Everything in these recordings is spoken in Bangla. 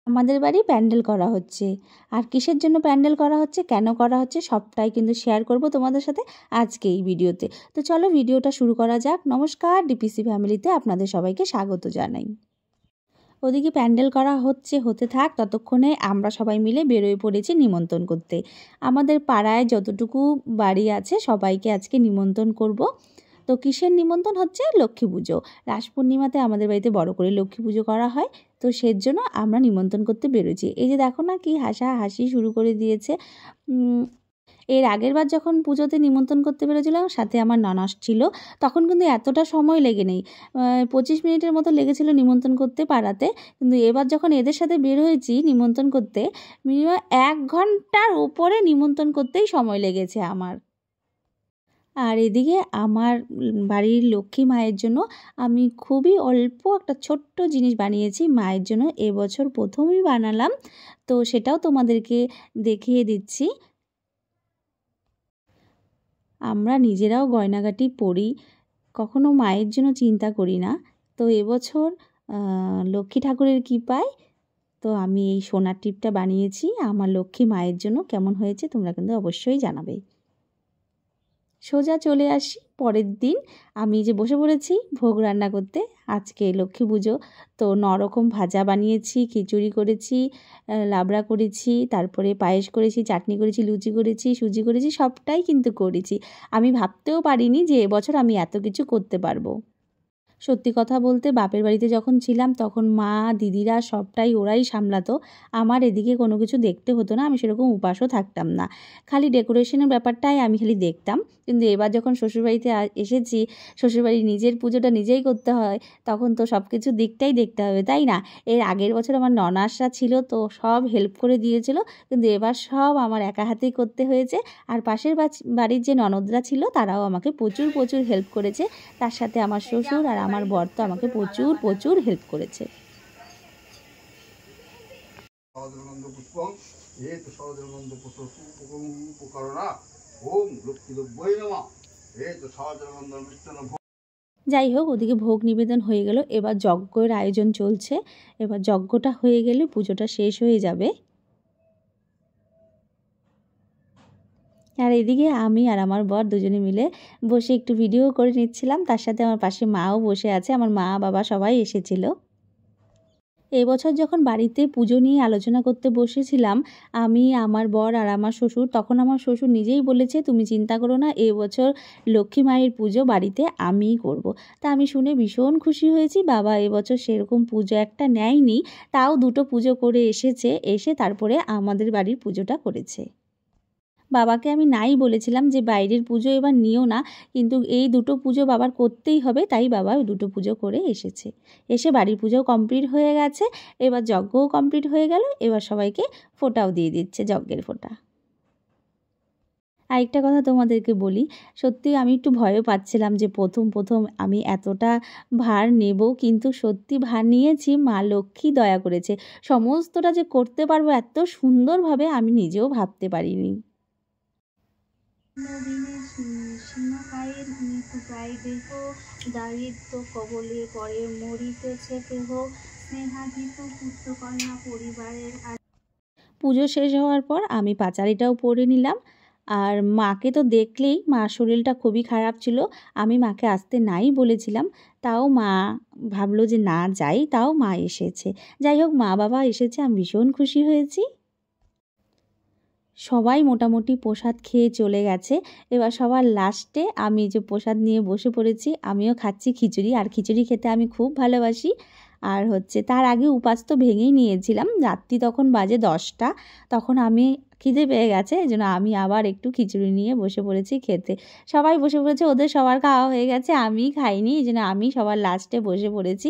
আমাদের বাড়ি প্যান্ডেল করা হচ্ছে, আর কিসের জন্য প্যান্ডেল করা হচ্ছে, কেন করা হচ্ছে, সবটাই কিন্তু শেয়ার করব তোমাদের সাথে আজকে এই ভিডিওতে। তো চলো ভিডিওটা শুরু করা যাক। নমস্কার, ডিপিসি ফ্যামিলিতে আপনাদের সবাইকে স্বাগত জানাই। ওদিকে প্যান্ডেল করা হতে থাক, ততক্ষণে আমরা সবাই মিলে বেরোয় পড়েছি নিমন্ত্রণ করতে। আমাদের পাড়ায় যতটুকু বাড়ি আছে সবাইকে আজকে নিমন্ত্রণ করব। তো কিসের নিমন্ত্রণ হচ্ছে? লক্ষ্মী পুজো। রাস পূর্ণিমাতে আমাদের বাড়িতে বড় করে লক্ষ্মী পুজো করা হয়, তো সের জন্য আমরা নিমন্ত্রণ করতে বেরোছি। এই যে দেখো না, কি হাসাহাসি শুরু করে দিয়েছে। এর আগের বার যখন পুজোতে নিমন্ত্রণ করতে বেরোছিলাম, সাথে আমার ননাস ছিল, তখন কিন্তু এতটা সময় লেগে নেই, 25 মিনিটের মতো লেগেছিল নিমন্ত্রণ করতে পাড়াতে। কিন্তু এবার যখন এদের সাথে বের হয়েছি নিমন্ত্রণ করতে, মিনিমাম 1 ঘন্টার উপরে নিমন্ত্রণ করতেই সময় লেগেছে আমার। আর এদিকে আমার বাড়ির লক্ষ্মী মায়ের জন্য আমি খুবই অল্প একটা ছোট্ট জিনিস বানিয়েছি মায়ের জন্য, এবছর প্রথমই বানালাম, তো সেটাও তোমাদেরকে দেখিয়ে দিচ্ছি। আমরা নিজেরাও গয়নাগাটি পরি, কখনো মায়ের জন্য চিন্তা করি না। তো এবছর লক্ষ্মী ঠাকুরের কৃপায় তো আমি এই সোনার টিপটা বানিয়েছি আমার লক্ষ্মী মায়ের জন্য। কেমন হয়েছে তোমরা কিন্তু অবশ্যই জানাবে। সোজা চলে আসি পরের দিন, আমি যে বসে পড়েছি ভোগ রান্না করতে। আজকে লক্ষ্মী পুজো, তো 9 রকম ভাজা বানিয়েছি, খিচুড়ি করেছি, লাবড়া করেছি, তারপরে পায়েস করেছি, চাটনি করেছি, লুচি করেছি, সুজি করেছি, সবটাই কিন্তু করেছি। আমি ভাবতেও পারিনি যে এবছর আমি এত কিছু করতে পারবো। সত্যি কথা বলতে বাপের বাড়িতে যখন ছিলাম তখন মা দিদিরা সবটাই ওরাই সামলাতো, আমার এদিকে কোনো কিছু দেখতে হতো না, আমি সেরকম উপাসও থাকতাম না, খালি ডেকোরেশনের ব্যাপারটাই আমি খালি দেখতাম। কিন্তু এবার যখন শ্বশুরবাড়িতে এসেছি, শ্বশুরবাড়ির নিজের পুজোটা নিজেই করতে হয়, তখন তো সব কিছু দিকটাই দেখতে হবে, তাই না? এর আগের বছর আমার ননাসরা ছিল, তো সব হেল্প করে দিয়েছিল, কিন্তু এবার সব আমার একা হাতেই করতে হয়েছে। আর পাশের বাড়ির যে ননদরা ছিল তারাও আমাকে প্রচুর প্রচুর হেল্প করেছে, তার সাথে আমার শ্বশুর আর আমার বর তো আমাকে প্রচুর প্রচুর হেল্প করেছে। যাই হোক, ওদিকে ভোগ নিবেদন হয়ে গেল, এবার যজ্ঞের আয়োজন চলছে। এবার যজ্ঞটা হয়ে গেলে পুজোটা শেষ হয়ে যাবে। আর এদিকে আমি আর আমার বর দুজনে মিলে বসে একটু ভিডিও করে নিচ্ছিলাম, তার সাথে আমার পাশে মাও বসে আছে, আমার মা বাবা সবাই এসেছিল। এবছর যখন বাড়িতে পুজো নিয়ে আলোচনা করতে বসেছিলাম আমি, আমার বর আর আমার শ্বশুর, তখন আমার শ্বশুর নিজেই বলেছে তুমি চিন্তা করো না, এবছর লক্ষ্মী মায়ের পুজো বাড়িতে আমিই করব। তা আমি শুনে ভীষণ খুশি হয়েছি। বাবা এবছর সেরকম পুজো একটা নেয়নি, তাও 2টো পুজো করে এসে তারপরে আমাদের বাড়ির পুজোটা করেছে। বাবাকে আমি নাই বলেছিলাম যে বাইরের পুজো এবার নিও না, কিন্তু এই 2টো পুজো বাবার করতেই হবে, তাই বাবা 2টো পুজো করে এসে বাড়ির পুজোও কমপ্লিট হয়ে গেছে, এবার যজ্ঞও কমপ্লিট হয়ে গেল, এবার সবাইকে ফোঁটাও দিয়ে দিচ্ছে, যজ্ঞের ফোঁটা। আরেকটা কথা তোমাদেরকে বলি, সত্যি আমি একটু ভয়ও পাচ্ছিলাম যে প্রথম আমি এতটা ভার নেব, কিন্তু সত্যি ভার নিয়েছি, মা লক্ষ্মী দয়া করেছে। সমস্তটা যে করতে পারবো এত সুন্দরভাবে আমি নিজেও ভাবতে পারিনি। সিংহকায়ের মৃত্যুপ্রায় দেহ, দারিদ্র কবলে পরে মরিতেছে কেহ, স্নেহাধিত পুত্রকন্যা পরিবারের। পুজো শেষ হওয়ার পর আমি পাঁচালিটাও পরে নিলাম। আর মাকে তো দেখলেই, মার শরীরটা খুবই খারাপ ছিল, আমি মাকে আসতে নাই বলেছিলাম, তাও মা ভাবলো যে না যাই, তাও মা এসেছে। যাই হোক, মা বাবা এসেছে, আমি ভীষণ খুশি হয়েছি। সবাই মোটামুটি প্রসাদ খেয়ে চলে গেছে, এবার সবার লাস্টে আমি যে প্রসাদ নিয়ে বসে পড়েছি, আমিও খাচ্ছি খিচুড়ি, আর খিচুড়ি খেতে আমি খুব ভালোবাসি। আর তার আগে উপাস তো ভেঙেই নিয়েছিলাম, রাত্রি তখন বাজে 10টা, তখন আমি খিদে পেয়ে গেছে, এই জন্য আমি আবার একটু খিচুড়ি নিয়ে বসে পড়েছি খেতে। সবাই বসে পড়েছে, ওদের সবার খাওয়া হয়ে গেছে, আমি খাইনি, এই জন্য আমি সবার লাস্টে বসে পড়েছি।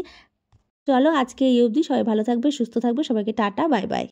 চলো আজকে এই অবধি, সবাই ভালো থাকবে, সুস্থ থাকবে, সবাইকে টাটা, বাই বাই।